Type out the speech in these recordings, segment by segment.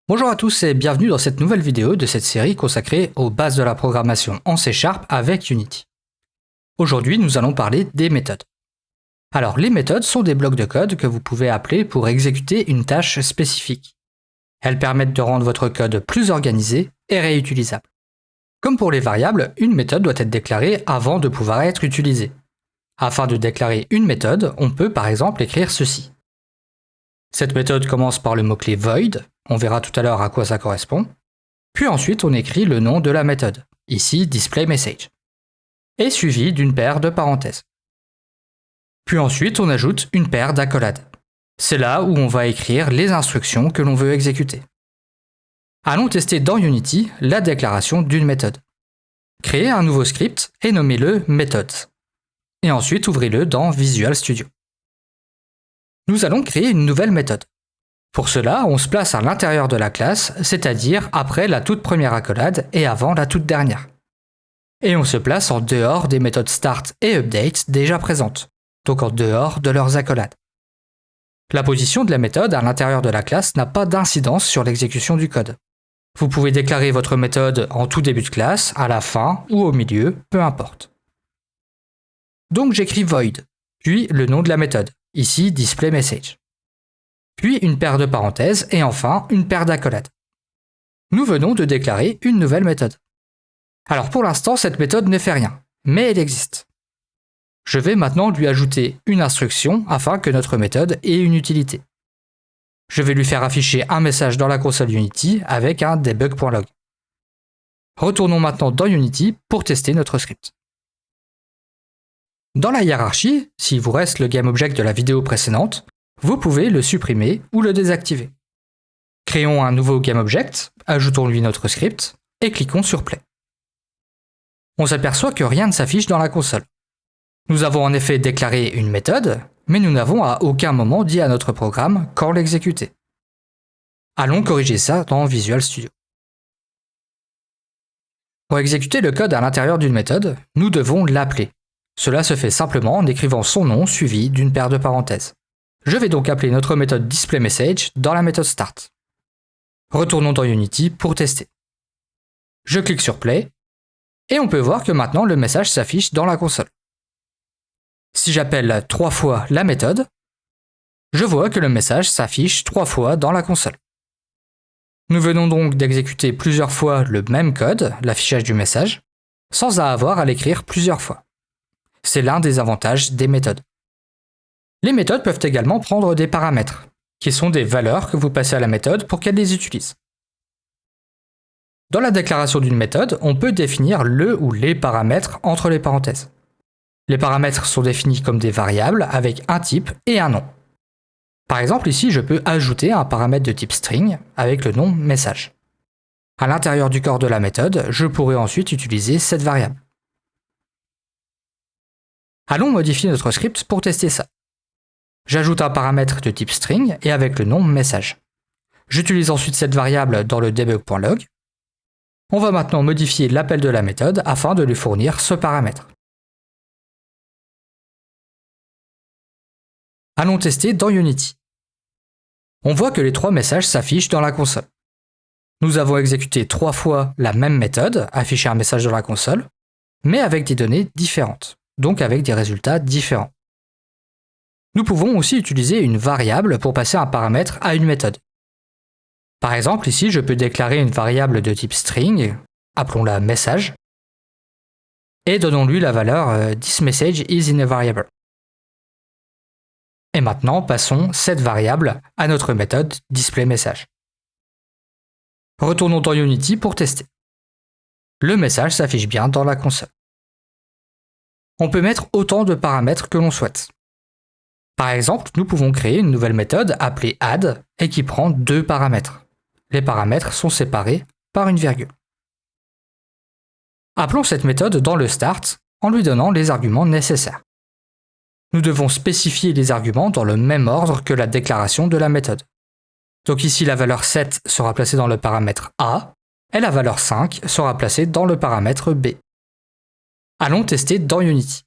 Bonjour à tous et bienvenue dans cette nouvelle vidéo de cette série consacrée aux bases de la programmation en C# avec Unity. Aujourd'hui, nous allons parler des méthodes. Alors, les méthodes sont des blocs de code que vous pouvez appeler pour exécuter une tâche spécifique. Elles permettent de rendre votre code plus organisé et réutilisable. Comme pour les variables, une méthode doit être déclarée avant de pouvoir être utilisée. Afin de déclarer une méthode, on peut par exemple écrire ceci. Cette méthode commence par le mot-clé void, on verra tout à l'heure à quoi ça correspond, puis ensuite on écrit le nom de la méthode, ici displayMessage, et suivi d'une paire de parenthèses. Puis ensuite on ajoute une paire d'accolades. C'est là où on va écrire les instructions que l'on veut exécuter. Allons tester dans Unity la déclaration d'une méthode. Créez un nouveau script et nommez-le methods. Et ensuite ouvrez-le dans Visual Studio. Nous allons créer une nouvelle méthode. Pour cela, on se place à l'intérieur de la classe, c'est-à-dire après la toute première accolade et avant la toute dernière. Et on se place en dehors des méthodes start et update déjà présentes, donc en dehors de leurs accolades. La position de la méthode à l'intérieur de la classe n'a pas d'incidence sur l'exécution du code. Vous pouvez déclarer votre méthode en tout début de classe, à la fin ou au milieu, peu importe. Donc j'écris void, puis le nom de la méthode, ici displayMessage. Puis une paire de parenthèses et enfin une paire d'accolades. Nous venons de déclarer une nouvelle méthode. Alors pour l'instant, cette méthode ne fait rien, mais elle existe. Je vais maintenant lui ajouter une instruction afin que notre méthode ait une utilité. Je vais lui faire afficher un message dans la console Unity avec un debug.log. Retournons maintenant dans Unity pour tester notre script. Dans la hiérarchie, s'il vous reste le GameObject de la vidéo précédente, vous pouvez le supprimer ou le désactiver. Créons un nouveau GameObject, ajoutons-lui notre script et cliquons sur Play. On s'aperçoit que rien ne s'affiche dans la console. Nous avons en effet déclaré une méthode, mais nous n'avons à aucun moment dit à notre programme quand l'exécuter. Allons corriger ça dans Visual Studio. Pour exécuter le code à l'intérieur d'une méthode, nous devons l'appeler. Cela se fait simplement en écrivant son nom suivi d'une paire de parenthèses. Je vais donc appeler notre méthode displayMessage dans la méthode start. Retournons dans Unity pour tester. Je clique sur Play, et on peut voir que maintenant le message s'affiche dans la console. Si j'appelle 3 fois la méthode, je vois que le message s'affiche 3 fois dans la console. Nous venons donc d'exécuter plusieurs fois le même code, l'affichage du message, sans avoir à l'écrire plusieurs fois. C'est l'un des avantages des méthodes. Les méthodes peuvent également prendre des paramètres, qui sont des valeurs que vous passez à la méthode pour qu'elle les utilise. Dans la déclaration d'une méthode, on peut définir le ou les paramètres entre les parenthèses. Les paramètres sont définis comme des variables avec un type et un nom. Par exemple, ici, je peux ajouter un paramètre de type string avec le nom message. À l'intérieur du corps de la méthode, je pourrais ensuite utiliser cette variable. Allons modifier notre script pour tester ça. J'ajoute un paramètre de type string et avec le nom message. J'utilise ensuite cette variable dans le debug.log. On va maintenant modifier l'appel de la méthode afin de lui fournir ce paramètre. Allons tester dans Unity. On voit que les 3 messages s'affichent dans la console. Nous avons exécuté 3 fois la même méthode, afficher un message dans la console, mais avec des données différentes, donc avec des résultats différents. Nous pouvons aussi utiliser une variable pour passer un paramètre à une méthode. Par exemple, ici, je peux déclarer une variable de type string, appelons-la message, et donnons-lui la valeur this message is in a variable. Et maintenant, passons cette variable à notre méthode displayMessage. Retournons dans Unity pour tester. Le message s'affiche bien dans la console. On peut mettre autant de paramètres que l'on souhaite. Par exemple, nous pouvons créer une nouvelle méthode appelée add et qui prend 2 paramètres. Les paramètres sont séparés par une virgule. Appelons cette méthode dans le start en lui donnant les arguments nécessaires. Nous devons spécifier les arguments dans le même ordre que la déclaration de la méthode. Donc ici, la valeur 7 sera placée dans le paramètre A et la valeur 5 sera placée dans le paramètre B. Allons tester dans Unity.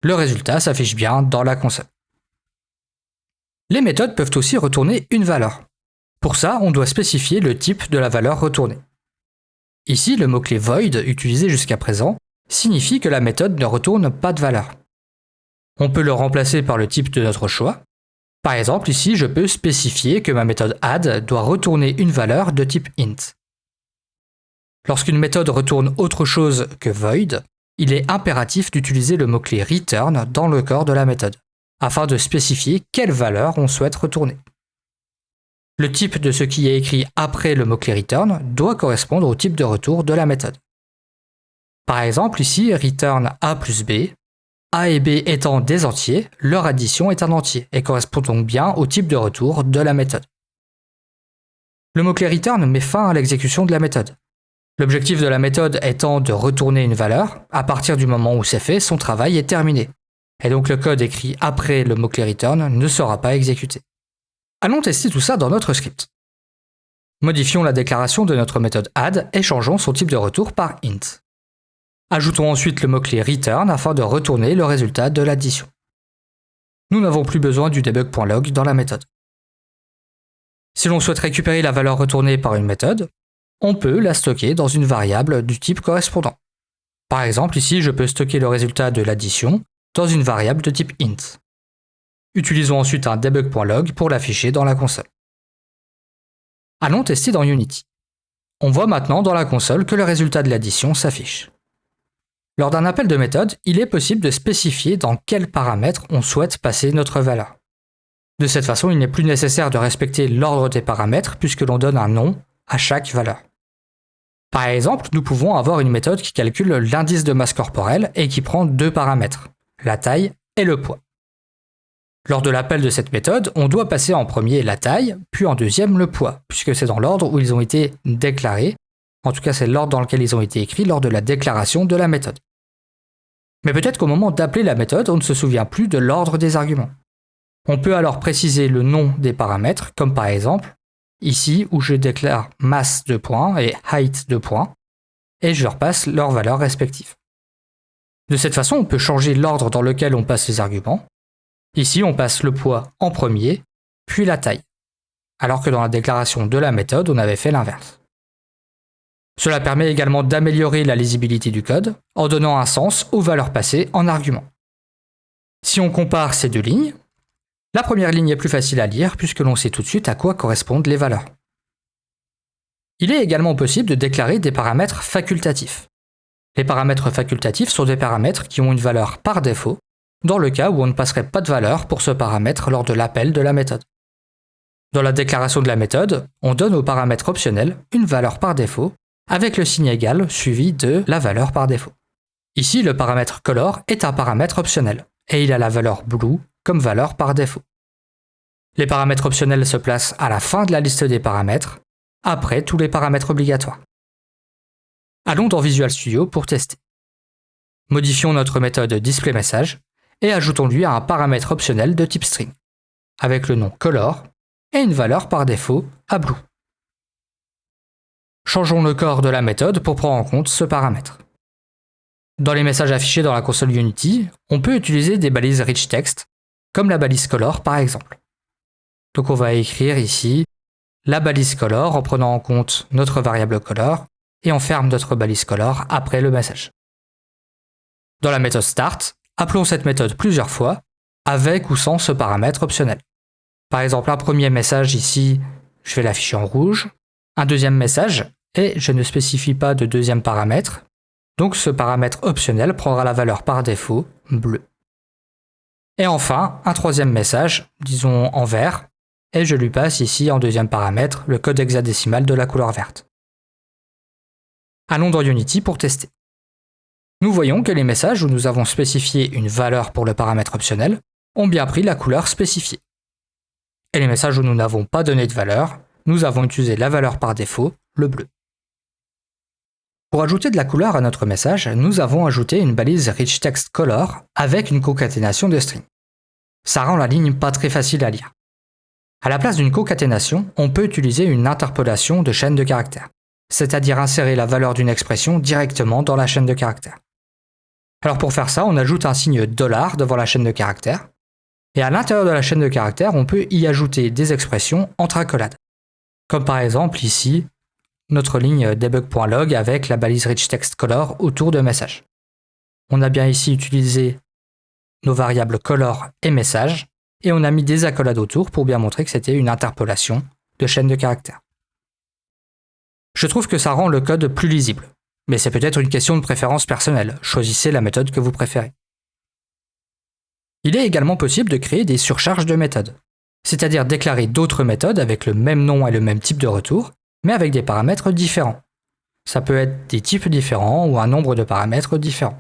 Le résultat s'affiche bien dans la console. Les méthodes peuvent aussi retourner une valeur. Pour ça, on doit spécifier le type de la valeur retournée. Ici, le mot-clé void, utilisé jusqu'à présent, signifie que la méthode ne retourne pas de valeur. On peut le remplacer par le type de notre choix. Par exemple, ici, je peux spécifier que ma méthode add doit retourner une valeur de type int. Lorsqu'une méthode retourne autre chose que void, il est impératif d'utiliser le mot-clé return dans le corps de la méthode, afin de spécifier quelle valeur on souhaite retourner. Le type de ce qui est écrit après le mot-clé return doit correspondre au type de retour de la méthode. Par exemple, ici, return a plus b. A et b étant des entiers, leur addition est un entier et correspond donc bien au type de retour de la méthode. Le mot-clé return met fin à l'exécution de la méthode. L'objectif de la méthode étant de retourner une valeur, à partir du moment où c'est fait, son travail est terminé. Et donc le code écrit après le mot-clé return ne sera pas exécuté. Allons tester tout ça dans notre script. Modifions la déclaration de notre méthode add et changeons son type de retour par int. Ajoutons ensuite le mot-clé return afin de retourner le résultat de l'addition. Nous n'avons plus besoin du debug.log dans la méthode. Si l'on souhaite récupérer la valeur retournée par une méthode, on peut la stocker dans une variable du type correspondant. Par exemple, ici, je peux stocker le résultat de l'addition dans une variable de type int. Utilisons ensuite un debug.log pour l'afficher dans la console. Allons tester dans Unity. On voit maintenant dans la console que le résultat de l'addition s'affiche. Lors d'un appel de méthode, il est possible de spécifier dans quels paramètres on souhaite passer notre valeur. De cette façon, il n'est plus nécessaire de respecter l'ordre des paramètres puisque l'on donne un nom à chaque valeur. Par exemple, nous pouvons avoir une méthode qui calcule l'indice de masse corporelle et qui prend deux paramètres, la taille et le poids. Lors de l'appel de cette méthode, on doit passer en premier la taille, puis en deuxième le poids, puisque c'est dans l'ordre où ils ont été déclarés. En tout cas, c'est l'ordre dans lequel ils ont été écrits lors de la déclaration de la méthode. Mais peut-être qu'au moment d'appeler la méthode, on ne se souvient plus de l'ordre des arguments. On peut alors préciser le nom des paramètres, comme par exemple, ici où je déclare mass de points et height de points, et je leur passe leurs valeurs respectives. De cette façon, on peut changer l'ordre dans lequel on passe les arguments. Ici, on passe le poids en premier, puis la taille, alors que dans la déclaration de la méthode, on avait fait l'inverse. Cela permet également d'améliorer la lisibilité du code en donnant un sens aux valeurs passées en argument. Si on compare ces deux lignes, la première ligne est plus facile à lire puisque l'on sait tout de suite à quoi correspondent les valeurs. Il est également possible de déclarer des paramètres facultatifs. Les paramètres facultatifs sont des paramètres qui ont une valeur par défaut, dans le cas où on ne passerait pas de valeur pour ce paramètre lors de l'appel de la méthode. Dans la déclaration de la méthode, on donne au paramètre optionnel une valeur par défaut avec le signe égal suivi de la valeur par défaut. Ici, le paramètre color est un paramètre optionnel et il a la valeur blue comme valeur par défaut. Les paramètres optionnels se placent à la fin de la liste des paramètres, après tous les paramètres obligatoires. Allons dans Visual Studio pour tester. Modifions notre méthode displayMessage et ajoutons-lui un paramètre optionnel de type string, avec le nom color et une valeur par défaut à blue. Changeons le corps de la méthode pour prendre en compte ce paramètre. Dans les messages affichés dans la console Unity, on peut utiliser des balises rich text, comme la balise color par exemple. Donc on va écrire ici la balise color en prenant en compte notre variable color et on ferme notre balise color après le message. Dans la méthode start, appelons cette méthode plusieurs fois avec ou sans ce paramètre optionnel. Par exemple, un premier message ici, je vais l'afficher en rouge, un deuxième message et je ne spécifie pas de deuxième paramètre, donc ce paramètre optionnel prendra la valeur par défaut bleu. Et enfin, un troisième message, disons en vert, et je lui passe ici en deuxième paramètre le code hexadécimal de la couleur verte. Allons dans Unity pour tester. Nous voyons que les messages où nous avons spécifié une valeur pour le paramètre optionnel ont bien pris la couleur spécifiée. Et les messages où nous n'avons pas donné de valeur, nous avons utilisé la valeur par défaut, le bleu. Pour ajouter de la couleur à notre message, nous avons ajouté une balise rich text color avec une concaténation de strings. Ça rend la ligne pas très facile à lire. À la place d'une concaténation, on peut utiliser une interpolation de chaîne de caractères, c'est-à-dire insérer la valeur d'une expression directement dans la chaîne de caractères. Alors pour faire ça, on ajoute un signe $ devant la chaîne de caractères, et à l'intérieur de la chaîne de caractères, on peut y ajouter des expressions entre accolades. Comme par exemple ici, notre ligne debug.log avec la balise richTextColor autour de message. On a bien ici utilisé nos variables color et message, et on a mis des accolades autour pour bien montrer que c'était une interpolation de chaîne de caractères. Je trouve que ça rend le code plus lisible, mais c'est peut-être une question de préférence personnelle, choisissez la méthode que vous préférez. Il est également possible de créer des surcharges de méthodes, c'est-à-dire déclarer d'autres méthodes avec le même nom et le même type de retour, mais avec des paramètres différents. Ça peut être des types différents ou un nombre de paramètres différents.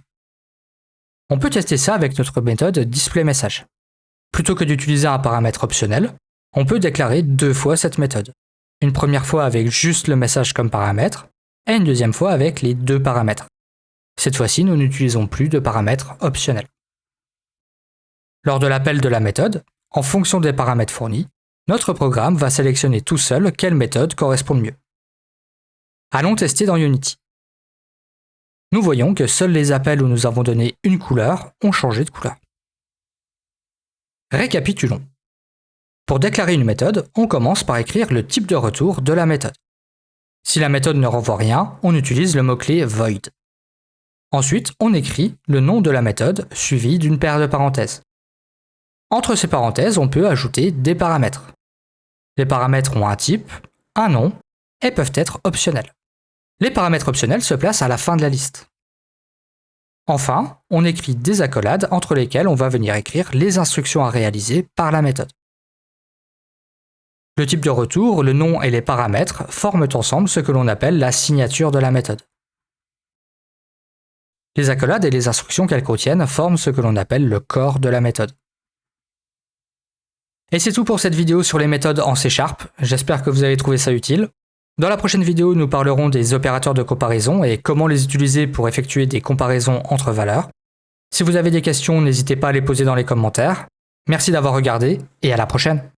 On peut tester ça avec notre méthode displayMessage. Plutôt que d'utiliser un paramètre optionnel, on peut déclarer 2 fois cette méthode. Une première fois avec juste le message comme paramètre, et une deuxième fois avec les 2 paramètres. Cette fois-ci, nous n'utilisons plus de paramètres optionnels. Lors de l'appel de la méthode, en fonction des paramètres fournis, notre programme va sélectionner tout seul quelle méthode correspond le mieux. Allons tester dans Unity. Nous voyons que seuls les appels où nous avons donné une couleur ont changé de couleur. Récapitulons. Pour déclarer une méthode, on commence par écrire le type de retour de la méthode. Si la méthode ne renvoie rien, on utilise le mot-clé void. Ensuite, on écrit le nom de la méthode suivi d'une paire de parenthèses. Entre ces parenthèses, on peut ajouter des paramètres. Les paramètres ont un type, un nom et peuvent être optionnels. Les paramètres optionnels se placent à la fin de la liste. Enfin, on écrit des accolades entre lesquelles on va venir écrire les instructions à réaliser par la méthode. Le type de retour, le nom et les paramètres forment ensemble ce que l'on appelle la signature de la méthode. Les accolades et les instructions qu'elles contiennent forment ce que l'on appelle le corps de la méthode. Et c'est tout pour cette vidéo sur les méthodes en C#. J'espère que vous avez trouvé ça utile. Dans la prochaine vidéo, nous parlerons des opérateurs de comparaison et comment les utiliser pour effectuer des comparaisons entre valeurs. Si vous avez des questions, n'hésitez pas à les poser dans les commentaires. Merci d'avoir regardé et à la prochaine.